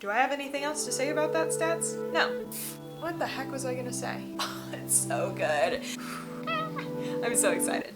Do I have anything else to say about that stats? No. What the heck was I gonna say? It's so good. I'm so excited.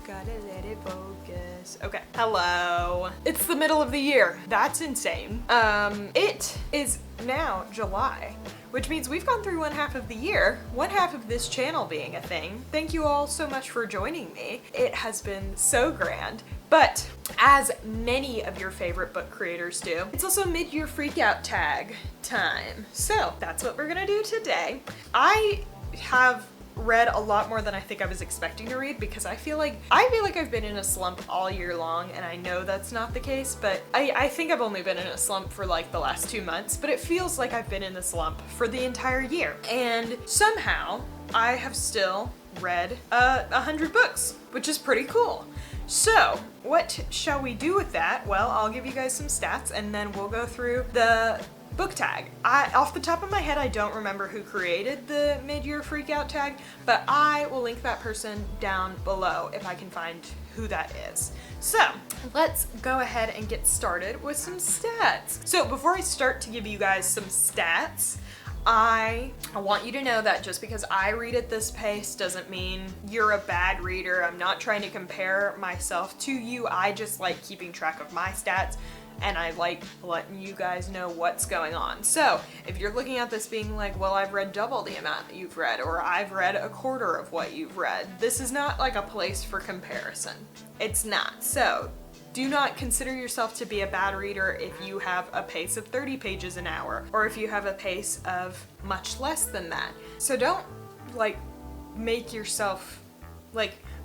Gotta let it focus. Okay. Hello. It's the middle of the year. That's insane. It is now July, which means we've gone through one half of the year, one half of this channel being a thing. Thank you all so much for joining me. It has been so grand. But as many of your favorite book creators do, it's also mid-year freakout tag time. So that's what we're gonna do today. I have read a lot more than I think I was expecting to read because I feel like I've been in a slump all year long, and I know that's not the case, but I think I've only been in a slump for like the last 2 months, but it feels like I've been in the slump for the entire year. And somehow I have still read 100 books, which is pretty cool. So what shall we do with that? Well, I'll give you guys some stats and then we'll go through the book tag. Off the top of my head, I don't remember who created the mid-year freakout tag, but I will link that person down below if I can find who that is. So let's go ahead and get started with some stats. So before I start to give you guys some stats, I want you to know that just because I read at this pace doesn't mean you're a bad reader. I'm not trying to compare myself to you. I just like keeping track of my stats, and I like letting you guys know what's going on. So if you're looking at this being like, well, I've read double the amount that you've read, or I've read a quarter of what you've read, this is not like a place for comparison. It's not. So do not consider yourself to be a bad reader if you have a pace of 30 pages an hour, or if you have a pace of much less than that. So don't make yourself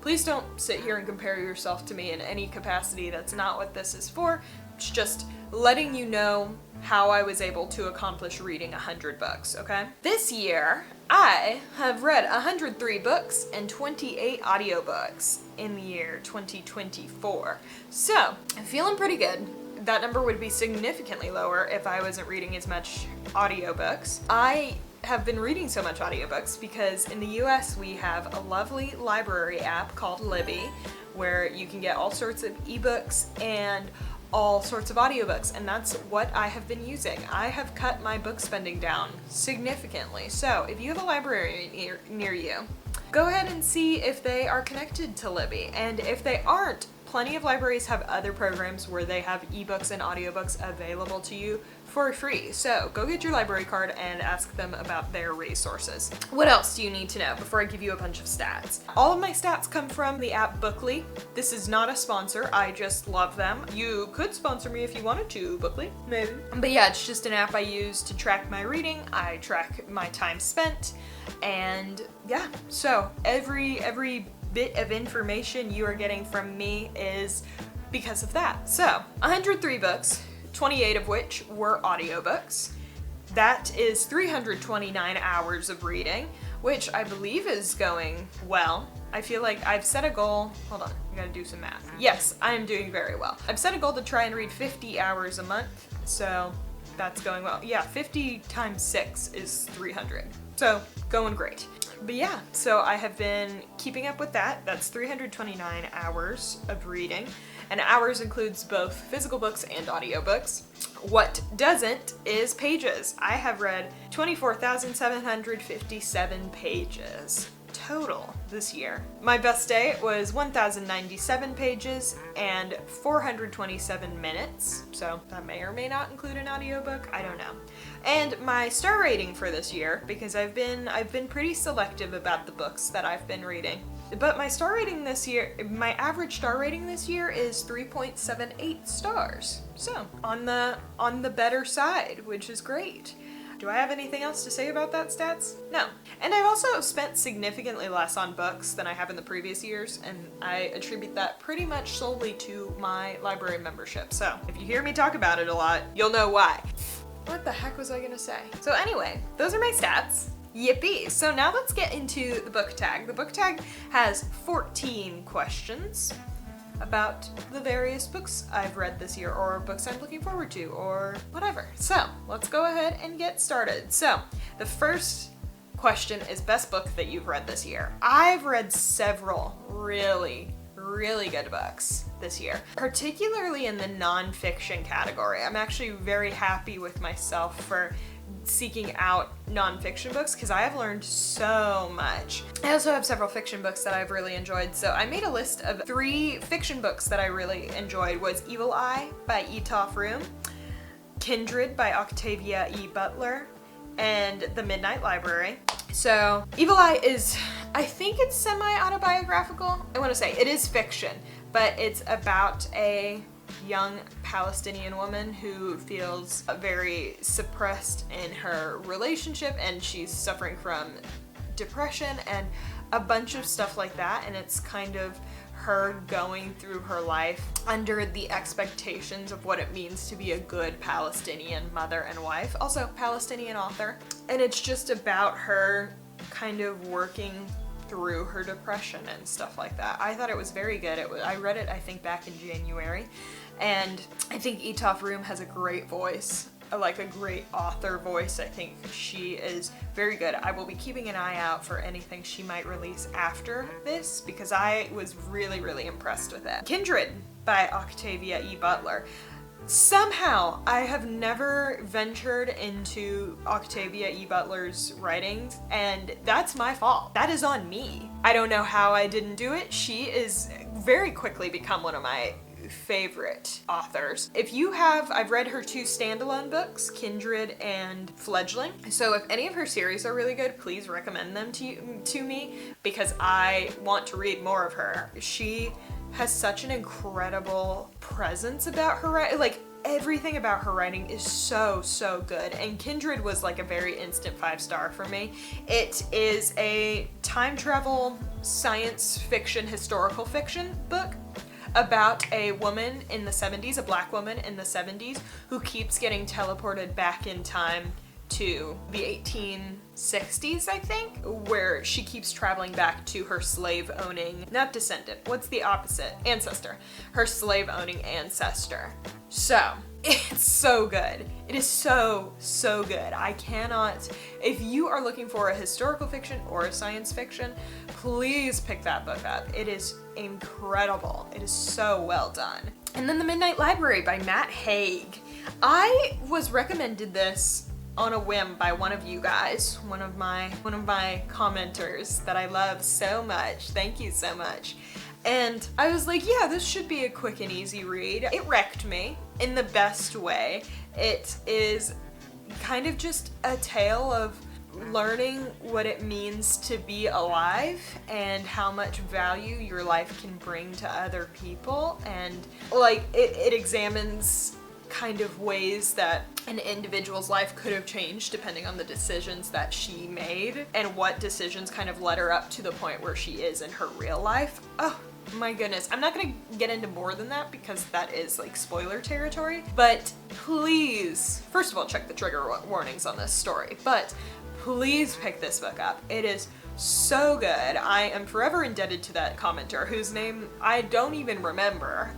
please don't sit here and compare yourself to me in any capacity. That's not what this is for. It's just letting you know how I was able to accomplish reading 100 books, okay? This year, I have read 103 books and 28 audiobooks in the year 2024. So, I'm feeling pretty good. That number would be significantly lower if I wasn't reading as much audiobooks. I have been reading so much audiobooks because in the US we have a lovely library app called Libby where you can get all sorts of ebooks and all sorts of audiobooks, and that's what I have been using. I have cut my book spending down significantly. So if you have a library near you, go ahead and see if they are connected to Libby. And if they aren't, plenty of libraries have other programs where they have ebooks and audiobooks available to you for free. So go get your library card and ask them about their resources. What else do you need to know before I give you a bunch of stats? All of my stats come from the app Bookly. This is not a sponsor, I just love them. You could sponsor me if you wanted to, Bookly, maybe. But yeah, it's just an app I use to track my reading. I track my time spent, and yeah, so every bit of information you are getting from me is because of that. So 103 books, 28 of which were audiobooks. That is 329 hours of reading, which I believe is going well. I feel like I've set a goal. Hold on, I gotta do some math. Yes, I am doing very well. I've set a goal to try and read 50 hours a month, so that's going well. Yeah, 50 times 6 is 300. So going great. But yeah, so I have been keeping up with that. That's 329 hours of reading, and hours includes both physical books and audiobooks. What doesn't is pages. I have read 24,757 pages total this year. My best day was 1,097 pages and 427 minutes, so that may or may not include an audiobook, I don't know. And my star rating for this year, because I've been pretty selective about the books that I've been reading, but my star rating this year, my average star rating this year is 3.78 stars. So on the better side, which is great. Do I have anything else to say about that stats? No. And I've also spent significantly less on books than I have in the previous years, and I attribute that pretty much solely to my library membership. So if you hear me talk about it a lot, you'll know why. What the heck was I gonna say? So anyway, those are my stats. Yippee! So now let's get into the book tag. The book tag has 14 questions about the various books I've read this year, or books I'm looking forward to, or whatever. So let's go ahead and get started. So the first question is best book that you've read this year. I've read several really good books this year, particularly in the nonfiction category. I'm actually very happy with myself for seeking out nonfiction books because I have learned so much. I also have several fiction books that I've really enjoyed, so I made a list of 3 fiction books that I really enjoyed. Was Evil Eye by E. Toff Room, Kindred by Octavia E. Butler, and The Midnight Library. So Evil Eye is, I think it's semi-autobiographical. I want to say it is fiction, but it's about a young Palestinian woman who feels very suppressed in her relationship, and she's suffering from depression and a bunch of stuff like that, and it's kind of her going through her life under the expectations of what it means to be a good Palestinian mother and wife, also Palestinian author, and it's just about her kind of working through her depression and stuff like that. I thought it was very good. I read it, I think, back in January, and I think E. Toff Room has a great voice, like a great author voice. I think she is very good. I will be keeping an eye out for anything she might release after this because I was really impressed with it. Kindred by Octavia E. Butler. Somehow, I have never ventured into Octavia E. Butler's writings, and that's my fault. That is on me. I don't know how I didn't do it. She is very quickly become one of my favorite authors. I've read her 2 standalone books, Kindred and Fledgling. So if any of her series are really good, please recommend them to me because I want to read more of her. She has such an incredible presence about her writing. Like, everything about her writing is so good, and Kindred was like a very instant 5-star for me. It is a time travel science fiction, historical fiction book about a woman in the 70s, a black woman in the 70s, who keeps getting teleported back in time to the 1860s, I think, where she keeps traveling back to her slave-owning, not descendant, what's the opposite? Ancestor. Her slave-owning ancestor. So, it's so good. It is so good. I cannot, if you are looking for a historical fiction or a science fiction, please pick that book up. It is incredible. It is so well done. And then The Midnight Library by Matt Haig. I was recommended this on a whim by one of you guys, one of my commenters that I love so much. Thank you so much. And I was like, yeah, this should be a quick and easy read. It wrecked me in the best way. It is kind of just a tale of learning what it means to be alive and how much value your life can bring to other people, and like it examines kind of ways that an individual's life could have changed depending on the decisions that she made and what decisions kind of led her up to the point where she is in her real life. Oh my goodness. I'm not gonna get into more than that because that is like spoiler territory, but please, first of all, check the trigger warnings on this story, but please pick this book up. It is so good. I am forever indebted to that commenter whose name I don't even remember,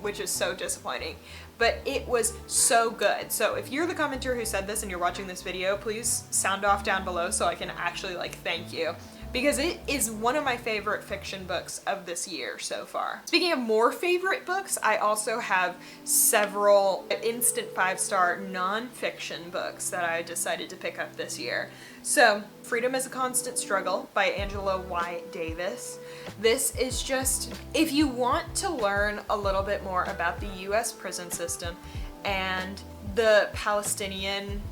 which is so disappointing, but it was so good. So if you're the commenter who said this and you're watching this video, please sound off down below so I can actually like thank you, because it is one of my favorite fiction books of this year so far. Speaking of more favorite books, I also have several instant 5-star nonfiction books that I decided to pick up this year. So, Freedom is a Constant Struggle by Angela Y. Davis. This is just, if you want to learn a little bit more about the US prison system and the Palestinian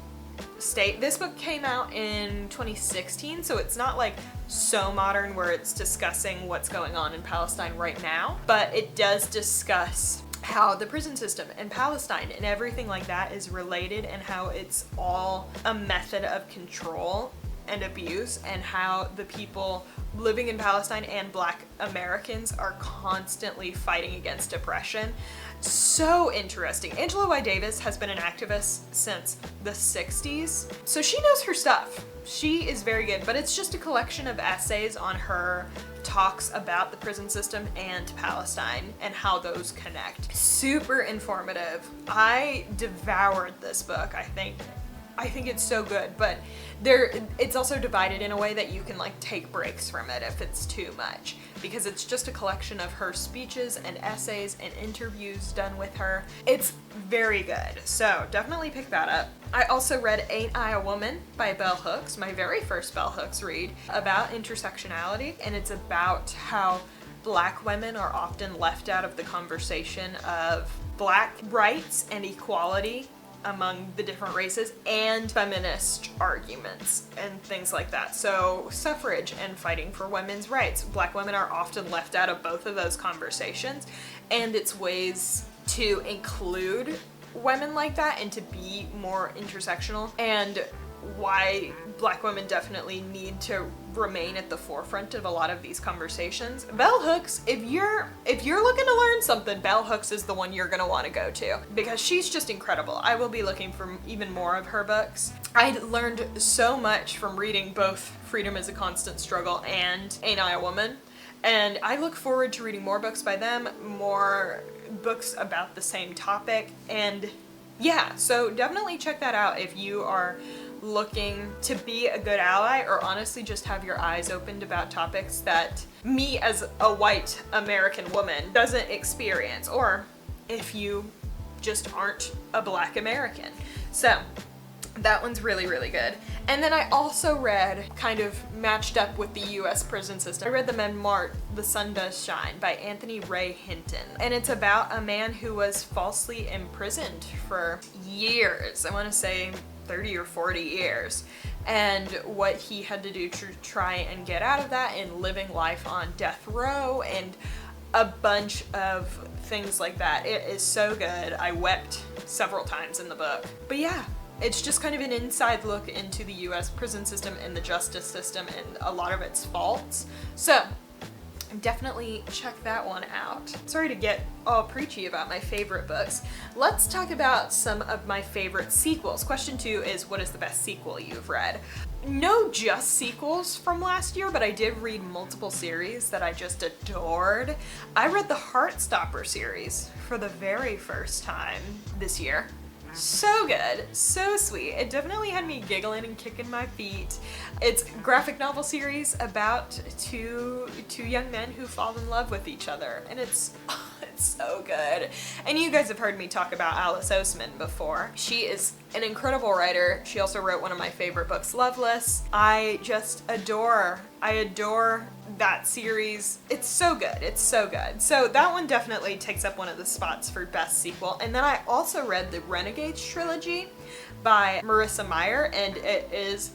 state. This book came out in 2016, so it's not like so modern where it's discussing what's going on in Palestine right now, but it does discuss how the prison system in Palestine and everything like that is related, and how it's all a method of control and abuse, and how the people living in Palestine and Black Americans are constantly fighting against oppression. So interesting. Angela Y. Davis has been an activist since the 60s, so she knows her stuff. She is very good, but it's just a collection of essays on her talks about the prison system and Palestine and how those connect. Super informative. I devoured this book, I think, I think it's so good, but it's also divided in a way that you can like take breaks from it if it's too much, because it's just a collection of her speeches and essays and interviews done with her. It's very good, so definitely pick that up. I also read Ain't I a Woman by Bell Hooks, my very first Bell Hooks read, about intersectionality, and it's about how Black women are often left out of the conversation of Black rights and equality among the different races, and feminist arguments and things like that. So suffrage and fighting for women's rights. Black women are often left out of both of those conversations, and it's ways to include women like that and to be more intersectional, and why Black women definitely need to remain at the forefront of a lot of these conversations. Bell Hooks, if you're looking to learn something, Bell Hooks is the one you're gonna want to go to, because she's just incredible. I will be looking for even more of her books. I learned so much from reading both Freedom is a Constant Struggle and Ain't I a Woman, and I look forward to reading more books by them, more books about the same topic, and yeah, so definitely check that out if you are looking to be a good ally, or honestly just have your eyes opened about topics that me as a white American woman doesn't experience, or if you just aren't a Black American. So that one's really, really good. And then I also read, kind of matched up with the US prison system, I read the memoir The Sun Does Shine by Anthony Ray Hinton. And it's about a man who was falsely imprisoned for years. I want to say 30 or 40 years, and what he had to do to try and get out of that, and living life on death row and a bunch of things like that. It is so good. I wept several times in the book. But yeah, it's just kind of an inside look into the US prison system and the justice system and a lot of its faults. So definitely check that one out. Sorry to get all preachy about my favorite books. Let's talk about some of my favorite sequels. Question 2 is, what is the best sequel you've read? No just sequels from last year, but I did read multiple series that I just adored. I read the Heartstopper series for the very first time this year. So good, so sweet. It definitely had me giggling and kicking my feet. It's a graphic novel series about two young men who fall in love with each other, and it's so good. And you guys have heard me talk about Alice Oseman before. She is an incredible writer. She also wrote one of my favorite books, Loveless. I adore that series. It's so good. It's so good. So that one definitely takes up one of the spots for best sequel. And then I also read the Renegades trilogy by Marissa Meyer, and it is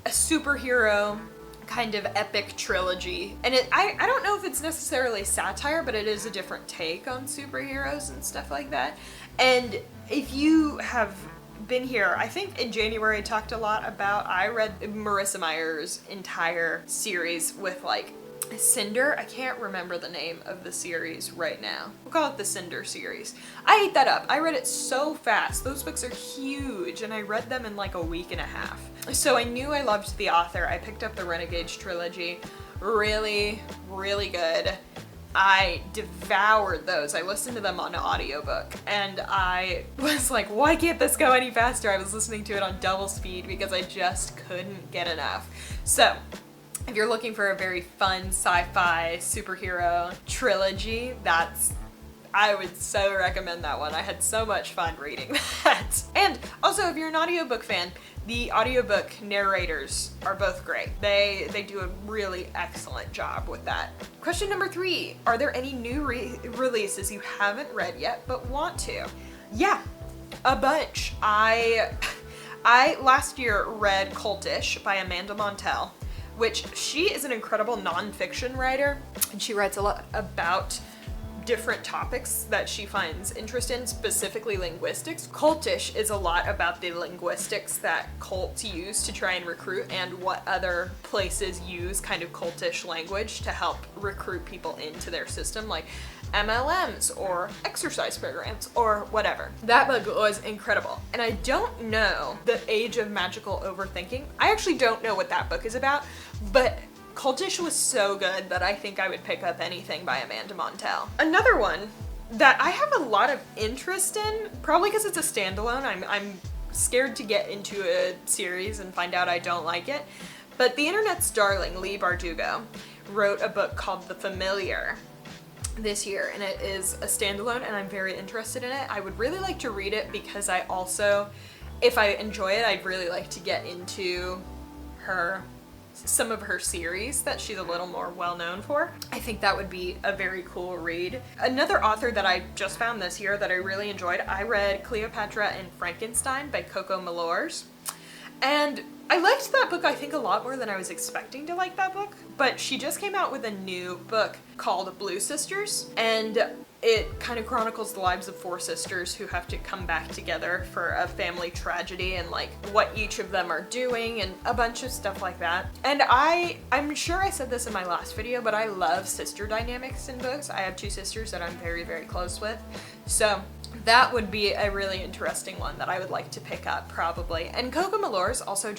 a superhero kind of epic trilogy. And I don't know if it's necessarily satire, but it is a different take on superheroes and stuff like that. And if you have been here, I think in January I talked a lot about, I read Marissa Meyer's entire series with like Cinder. I can't remember the name of the series right now. We'll call it the Cinder series. I ate that up. I read it so fast. Those books are huge, and I read them in like a week and a half. So I knew I loved the author. I picked up the Renegades trilogy. Really, really good. I devoured those. I listened to them on an audiobook, and I was like, why can't this go any faster? I was listening to it on double speed because I just couldn't get enough. So if you're looking for a very fun sci-fi superhero trilogy, I would so recommend that one. I had so much fun reading that. And also, if you're an audiobook fan, the audiobook narrators are both great. They do a really excellent job with that. Question number 3, are there any new releases you haven't read yet but want to? Yeah, a bunch. I last year read Cultish by Amanda Montell, which she is an incredible nonfiction writer, and she writes a lot about different topics that she finds interest in, specifically linguistics. Cultish is a lot about the linguistics that cults use to try and recruit, and what other places use kind of cultish language to help recruit people into their system, like MLMs or exercise programs or whatever. That book was incredible. And I don't know The Age of Magical Overthinking. I actually don't know what that book is about, but Cultish was so good that I think I would pick up anything by Amanda Montell. Another one that I have a lot of interest in, probably because it's a standalone, I'm scared to get into a series and find out I don't like it. But the internet's darling, Leigh Bardugo, wrote a book called The Familiar this year, and it is a standalone, and I'm very interested in it. I would really like to read it because I also, if I enjoy it, I'd really like to get into some of her series that she's a little more well known for. I think that would be a very cool read. Another author that I just found this year that I really enjoyed, I read Cleopatra and Frankenstein by Coco Malors. And I liked that book, I think, a lot more than I was expecting to like that book. But she just came out with a new book called Blue Sisters, and it kind of chronicles the lives of 4 sisters who have to come back together for a family tragedy and like what each of them are doing and a bunch of stuff like that. And I'm sure I said this in my last video, but I love sister dynamics in books. I have 2 sisters that I'm very, very close with. So that would be a really interesting one that I would like to pick up probably. And Coco Malors also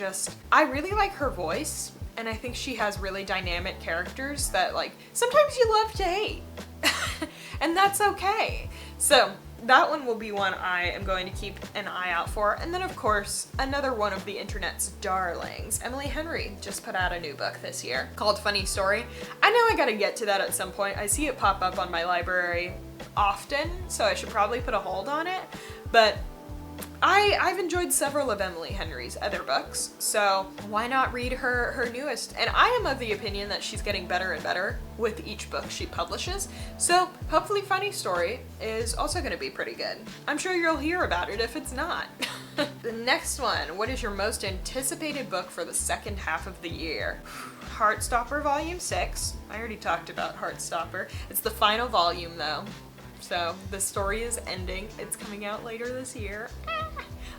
I really like her voice, and I think she has really dynamic characters that like sometimes you love to hate. And that's okay. So that one will be one I am going to keep an eye out for. And then of course, another one of the internet's darlings, Emily Henry just put out a new book this year called Funny Story. I know I gotta get to that at some point. I see it pop up on my library often, so I should probably put a hold on it. But I've enjoyed several of Emily Henry's other books, so why not read her newest? And I am of the opinion that she's getting better and better with each book she publishes, so hopefully Funny Story is also going to be pretty good. I'm sure you'll hear about it if it's not. The next one, what is your most anticipated book for the second half of the year? Heartstopper Volume 6. I already talked about Heartstopper. It's the final volume though. So the story is ending. It's coming out later this year.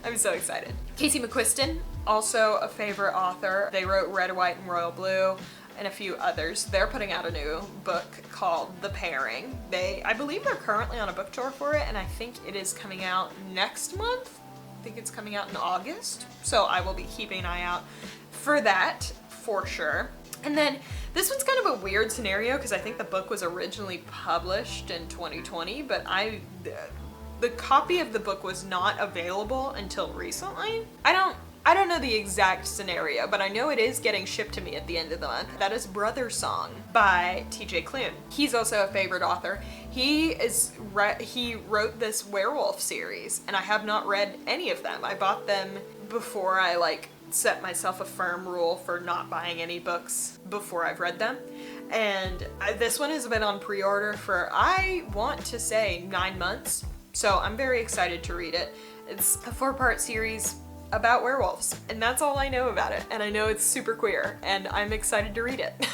I'm so excited. Casey McQuiston, also a favorite author. They wrote Red, White, and Royal Blue and a few others. They're putting out a new book called The Pairing. I believe they're currently on a book tour for it, and I think it is coming out next month. I think it's coming out in August. So I will be keeping an eye out for that for sure. And then this one's kind of a weird scenario because I think the book was originally published in 2020, but the copy of the book was not available until recently. I don't know the exact scenario, but I know it is getting shipped to me at the end of the month. That is Brother Song by TJ Klune. He's also a favorite author. He wrote this werewolf series, and I have not read any of them. I bought them before I set myself a firm rule for not buying any books before I've read them. And this one has been on pre-order for, I want to say, 9 months. So I'm very excited to read it. It's a 4-part series about werewolves, and that's all I know about it. And I know it's super queer, and I'm excited to read it.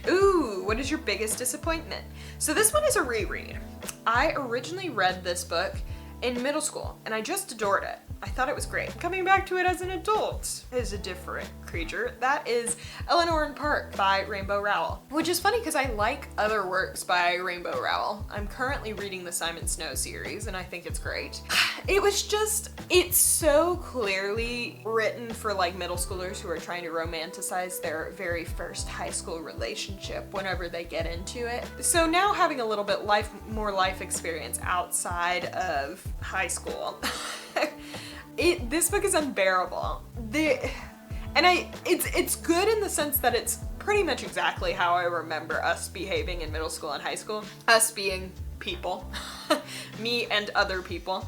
Ooh, what is your biggest disappointment? So this one is a reread. I originally read this book in middle school, and I just adored it. I thought it was great. Coming back to it as an adult is a different creature. That is Eleanor and Park by Rainbow Rowell, which is funny because I like other works by Rainbow Rowell. I'm currently reading the Simon Snow series, and I think it's great. It's so clearly written for middle schoolers who are trying to romanticize their very first high school relationship whenever they get into it. So now having a little bit more life experience outside of high school, this book is unbearable. It's good in the sense that it's pretty much exactly how I remember us behaving in middle school and high school. Us being people. Me and other people.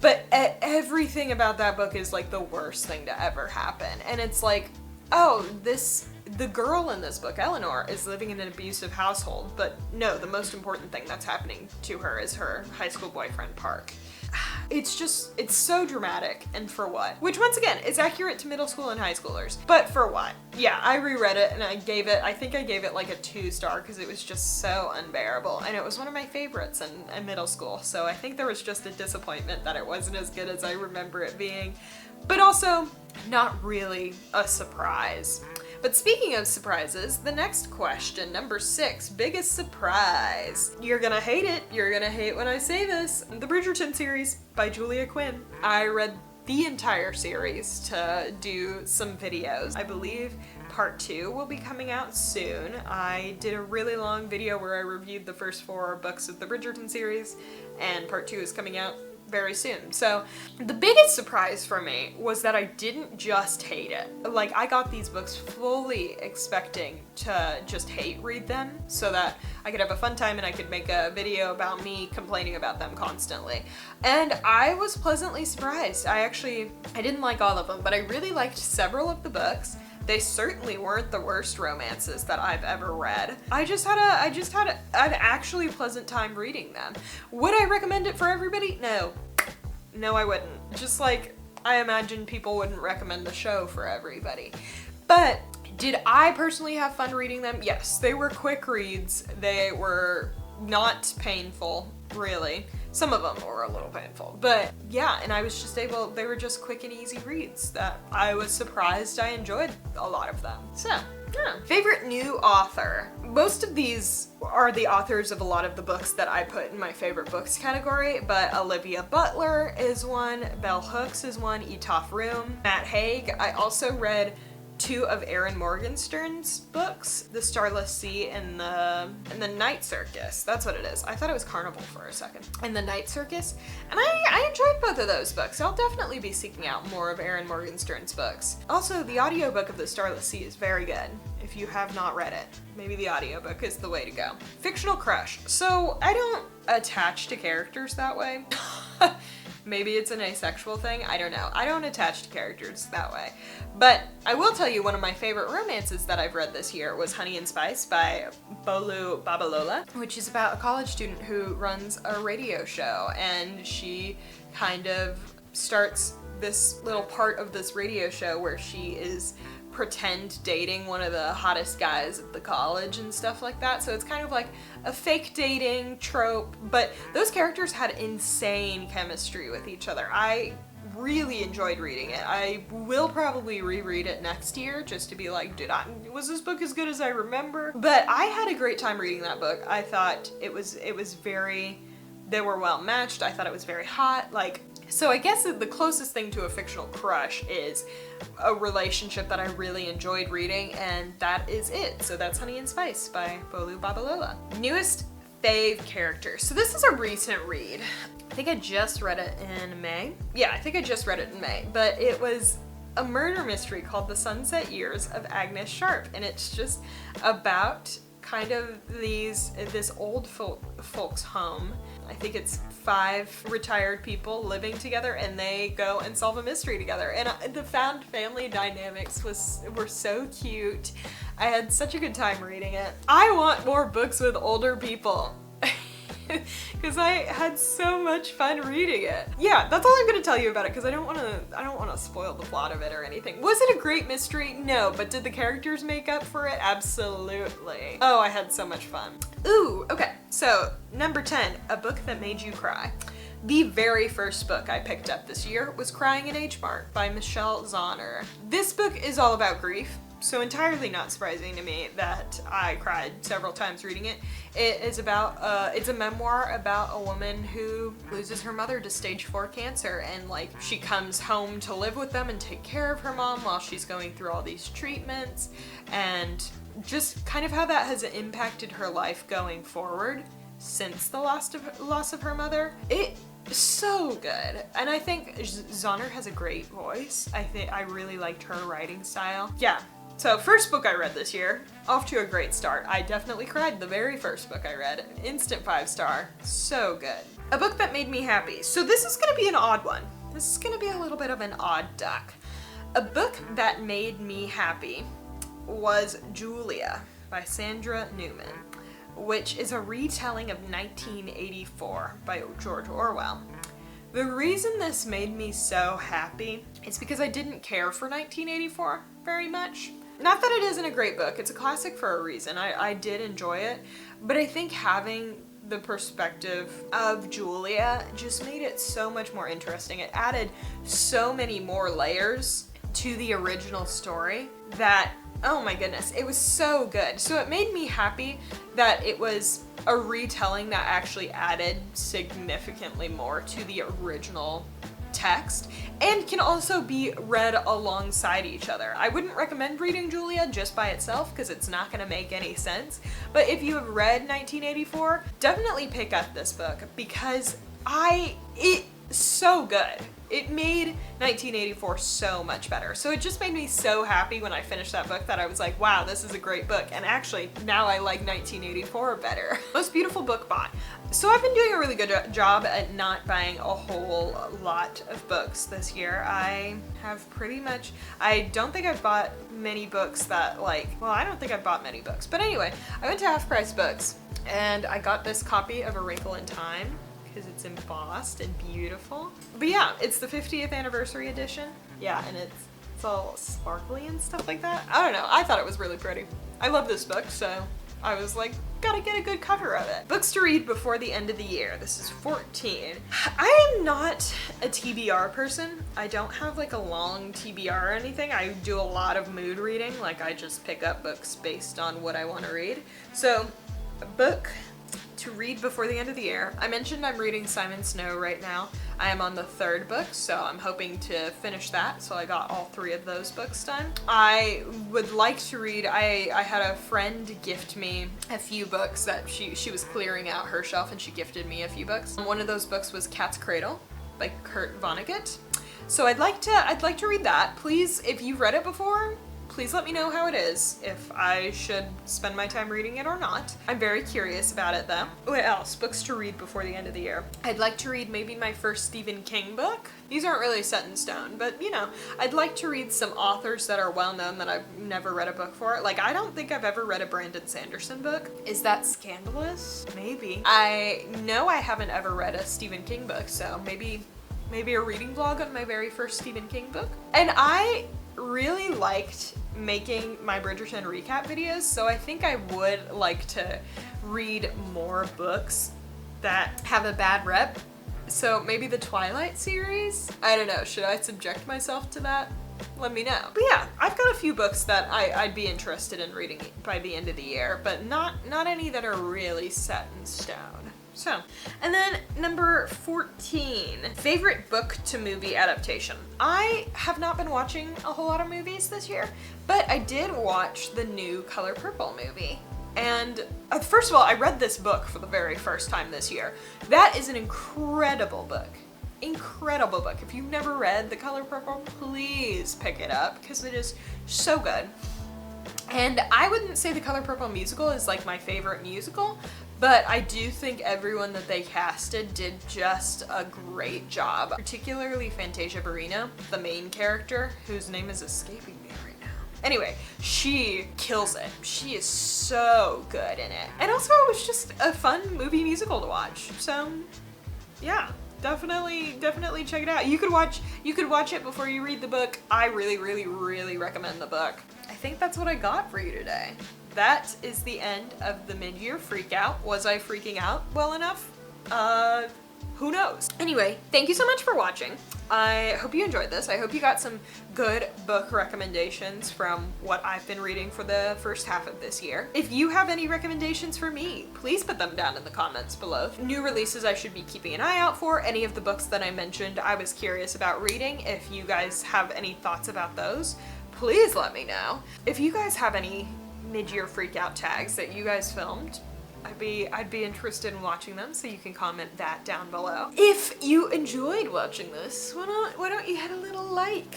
But everything about that book is the worst thing to ever happen. And it's the girl in this book, Eleanor, is living in an abusive household, but no, the most important thing that's happening to her is her high school boyfriend, Park. It's so dramatic, and for what? Which, once again, is accurate to middle school and high schoolers, but for what? Yeah, I reread it, and I think I gave it a 2-star because it was just so unbearable, and it was one of my favorites in middle school, so I think there was just a disappointment that it wasn't as good as I remember it being, but also not really a surprise. But speaking of surprises, the next question, number 6, biggest surprise. You're gonna hate it. You're gonna hate when I say this. The Bridgerton series by Julia Quinn. I read the entire series to do some videos. I believe part 2 will be coming out soon. I did a really long video where I reviewed the first 4 books of the Bridgerton series, and part 2 is coming out very soon. So the biggest surprise for me was that I didn't just hate it. Like, I got these books fully expecting to just hate read them so that I could have a fun time and I could make a video about me complaining about them constantly. And I was pleasantly surprised. I didn't like all of them, but I really liked several of the books. They certainly weren't the worst romances that I've ever read. I just had an actually pleasant time reading them. Would I recommend it for everybody? No. No, I wouldn't. Just like I imagine people wouldn't recommend the show for everybody. But did I personally have fun reading them? Yes, they were quick reads. They were not painful, really. Some of them were a little painful, but yeah, and I was just they were just quick and easy reads that I was surprised I enjoyed a lot of them. So, yeah. Favorite new author. Most of these are the authors of a lot of the books that I put in my favorite books category, but Olivia Butler is one, Bell Hooks is one, Etaf Room, Matt Haig. I also read 2 of Erin Morgenstern's books, The Starless Sea and the Night Circus. That's what it is. I thought it was Carnival for a second. And the Night Circus. And I enjoyed both of those books. I'll definitely be seeking out more of Erin Morgenstern's books. Also, the audiobook of The Starless Sea is very good. If you have not read it, maybe the audiobook is the way to go. Fictional crush. So I don't attach to characters that way. Maybe it's an asexual thing, I don't know. I don't attach to characters that way. But I will tell you one of my favorite romances that I've read this year was Honey and Spice by Bolu Babalola, which is about a college student who runs a radio show, and she kind of starts this little part of this radio show where she is pretend dating one of the hottest guys at the college and stuff like that. So it's kind of like a fake dating trope, but those characters had insane chemistry with each other. I really enjoyed reading it. I will probably reread it next year just to be like, was this book as good as I remember? But I had a great time reading that book. I thought it was they were well matched. I thought it was very hot. So I guess the closest thing to a fictional crush is a relationship that I really enjoyed reading, and that is it. So that's Honey and Spice by Bolu Babalola. Newest fave character. So this is a recent read. I think I just read it in May. Yeah, I think I just read it in May, but it was a murder mystery called The Sunset Years of Agnes Sharp, and it's just about kind of this old folks home. I think it's 5 retired people living together, and they go and solve a mystery together. And the found family dynamics were so cute. I had such a good time reading it. I want more books with older people. Because I had so much fun reading it. Yeah, that's all I'm gonna tell you about it, because I don't want to spoil the plot of it or anything. Was it a great mystery? No, but did the characters make up for it? Absolutely. Oh, I had so much fun. Ooh, okay, so number 10, a book that made you cry. The very first book I picked up this year was Crying in H Mart by Michelle Zauner. This book is all about grief. So entirely not surprising to me that I cried several times reading it. It is about, it's a memoir about a woman who loses her mother to stage 4 cancer, and she comes home to live with them and take care of her mom while she's going through all these treatments, and just kind of how that has impacted her life going forward since the loss of her mother. It so good, and I think Zauner has a great voice. I really liked her writing style. Yeah. So first book I read this year, off to a great start. I definitely cried the very first book I read. Instant 5-star. So good. A book that made me happy. So this is gonna be an odd one. This is gonna be a little bit of an odd duck. A book that made me happy was Julia by Sandra Newman, which is a retelling of 1984 by George Orwell. The reason this made me so happy is because I didn't care for 1984 very much. Not that it isn't a great book, it's a classic for a reason. I did enjoy it, but I think having the perspective of Julia just made it so much more interesting. It added so many more layers to the original story that, oh my goodness, it was so good. So it made me happy that it was a retelling that actually added significantly more to the original text and can also be read alongside each other. I wouldn't recommend reading Julia just by itself because it's not going to make any sense, but if you have read 1984, definitely pick up this book because it so good. It made 1984 so much better. So it just made me so happy when I finished that book that I was like, wow, this is a great book. And actually, now I like 1984 better. Most beautiful book bought. So I've been doing a really good job at not buying a whole lot of books this year. I have pretty much, I don't think I've bought many books that like, well, I don't think I've bought many books. But anyway, I went to Half Price Books and I got this copy of A Wrinkle in Time, because it's embossed and beautiful. But yeah, it's the 50th anniversary edition. Yeah, and it's all sparkly and stuff like that. I don't know, I thought it was really pretty. I love this book, so I was like, gotta get a good cover of it. Books to read before the end of the year. This is 14. I am not a TBR person. I don't have like a long TBR or anything. I do a lot of mood reading. Like I just pick up books based on what I want to read. So a book to read before the end of the year. I mentioned I'm reading Simon Snow right now. I am on the 3rd book, so I'm hoping to finish that. So I got all 3 of those books done. I would like to read, I had a friend gift me a few books that she was clearing out her shelf and she gifted me a few books. One of those books was Cat's Cradle by Kurt Vonnegut. So I'd like to read that. Please, if you've read it before, please let me know how it is, if I should spend my time reading it or not. I'm very curious about it though. What else? Books to read before the end of the year. I'd like to read maybe my first Stephen King book. These aren't really set in stone, but you know, I'd like to read some authors that are well known that I've never read a book for. Like, I don't think I've ever read a Brandon Sanderson book. Is that scandalous? Maybe. I know I haven't ever read a Stephen King book, so maybe a reading vlog on my very first Stephen King book. And I really liked making my Bridgerton recap videos, so I think I would like to read more books that have a bad rep. So maybe the Twilight series? I don't know, should I subject myself to that? Let me know. But yeah, I've got a few books that I'd be interested in reading by the end of the year, but not any that are really set in stone. So, and then number 14, favorite book to movie adaptation. I have not been watching a whole lot of movies this year, but I did watch the new Color Purple movie. And first of all, I read this book for the very first time this year. That is an incredible book. Incredible book. If you've never read The Color Purple, please pick it up because it is so good. And I wouldn't say The Color Purple musical is like my favorite musical, but I do think everyone that they casted did just a great job. Particularly Fantasia Barrino, the main character, whose name is escaping me right now. Anyway, she kills it. She is so good in it. And also it was just a fun movie musical to watch. So yeah, definitely check it out. You could watch it before you read the book. I really recommend the book. I think that's what I got for you today. That is the end of the mid-year freakout. Was I freaking out well enough? Who knows? Anyway, thank you so much for watching. I hope you enjoyed this. I hope you got some good book recommendations from what I've been reading for the first half of this year. If you have any recommendations for me, please put them down in the comments below. New releases I should be keeping an eye out for. Any of the books that I mentioned I was curious about reading. If you guys have any thoughts about those, please let me know. If you guys have any mid-year freakout tags that you guys filmed, I'd be interested in watching them, so you can comment that down below. If you enjoyed watching this, why don't you hit a little like?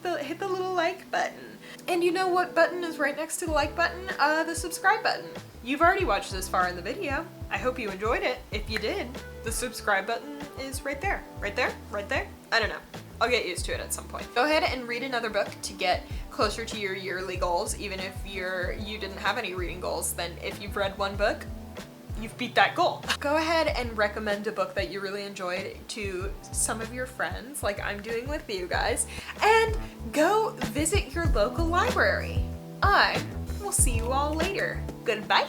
Hit the little like button. And you know what button is right next to the like button? The subscribe button. You've already watched this far in the video. I hope you enjoyed it. If you did, the subscribe button is right there. Right there? Right there? I don't know. I'll get used to it at some point. Go ahead and read another book to get closer to your yearly goals, even if you didn't have any reading goals. Then if you've read one book, you've beat that goal. Go ahead and recommend a book that you really enjoyed to some of your friends, like I'm doing with you guys, and go visit your local library. I will see you all later. Goodbye!